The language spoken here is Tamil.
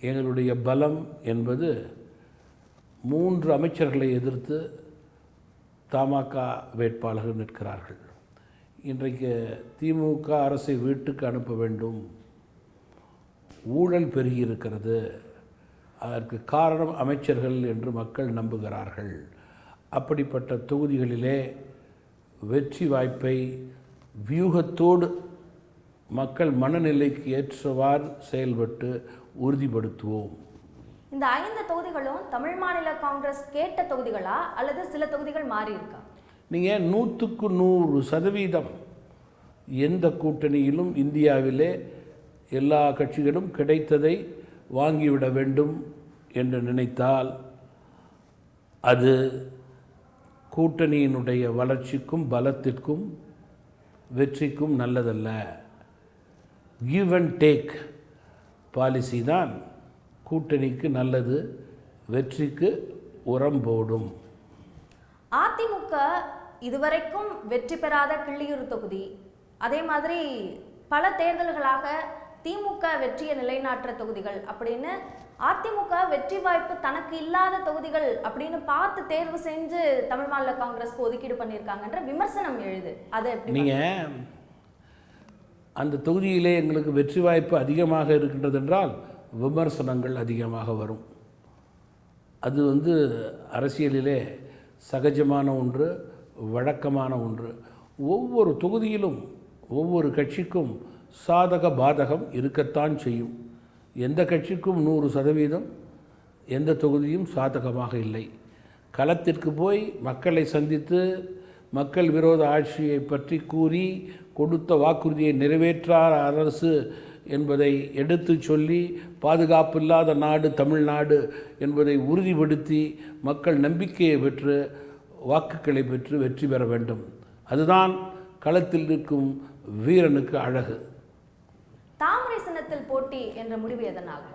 எங்களுடைய பலம் என்பது 3 அமைச்சர்களை எதிர்த்து தமாக வேட்பாளர்கள் நிற்கிறார்கள். இன்றைக்கு திமுக அரசை வீட்டுக்கு அனுப்ப வேண்டும், ஊழல் பெருகியிருக்கிறது, அதற்கு காரணம் அமைச்சர்கள் என்று மக்கள் நம்புகிறார்கள். அப்படிப்பட்ட தொகுதிகளிலே வெற்றி வாய்ப்பை வியூகத்தோடு மக்கள் மனநிலைக்கு ஏற்றவாறு செயல்பட்டு உறுதிப்படுத்துவோம். இந்த 5 தொகுதிகளும் தமிழ் மாநில காங்கிரஸ் கேட்ட தொகுதிகளா அல்லது சில தொகுதிகள் மாறி இருக்கா? நீங்கள் 100க்கு 100% எந்த கூட்டணியிலும் இந்தியாவிலே எல்லா கட்சிகளும் கிடைத்ததை வாங்கிவிட வேண்டும் என்று நினைத்தால் அது கூட்டணியினுடைய வளர்ச்சிக்கும் பலத்திற்கும் வெற்றிக்கும் நல்லதல்ல. கிவ் அண்ட் டேக் பாலிசி தான் கூட்டணிக்கு நல்லது, வெற்றிக்கு உரம் போடும். அதிமுக இதுவரைக்கும் வெற்றி பெறாத கிள்ளியூர் தொகுதி, அதே மாதிரி பல தேர்தல்களாக திமுக வெற்றியை நிலைநாட்டுற தொகுதிகள் அப்படின்னு அதிமுக வெற்றி வாய்ப்பு தனக்கு இல்லாத தொகுதிகள் அப்படின்னு பார்த்து தேர்வு செஞ்சு தமிழ் மாநில காங்கிரஸ்க்கு ஒதுக்கீடு பண்ணியிருக்காங்கன்ற விமர்சனம் எழுது. அது நீங்கள் அந்த தொகுதியிலே எங்களுக்கு வெற்றி வாய்ப்பு அதிகமாக இருக்கின்றது என்றால் விமர்சனங்கள் அதிகமாக வரும். அது அரசியலிலே சகஜமான ஒன்று, வழக்கமான ஒன்று. ஒவ்வொரு தொகுதியிலும் ஒவ்வொரு கட்சிக்கும் சாதக பாதகம் இருக்கத்தான் செய்யும். எந்த கட்சிக்கும் 100% எந்த தொகுதியும் சாதகமாக இல்லை. களத்திற்கு போய் மக்களை சந்தித்து மக்கள் விரோத ஆட்சியை பற்றி கூறி கொடுத்த வாக்குறுதியை நிறைவேற்றார் அரசு என்பதை எடுத்து சொல்லி பாதுகாப்பில்லாத நாடு தமிழ்நாடு என்பதை உறுதிப்படுத்தி மக்கள் நம்பிக்கையை பெற்று வாக்குகளை பெற்று வெற்றி பெற வேண்டும். அதுதான் களத்தில் இருக்கும் வீரனுக்கு அழகு. தாமரை சின்னத்தில் போட்டி என்ற முடிவு எதனால்?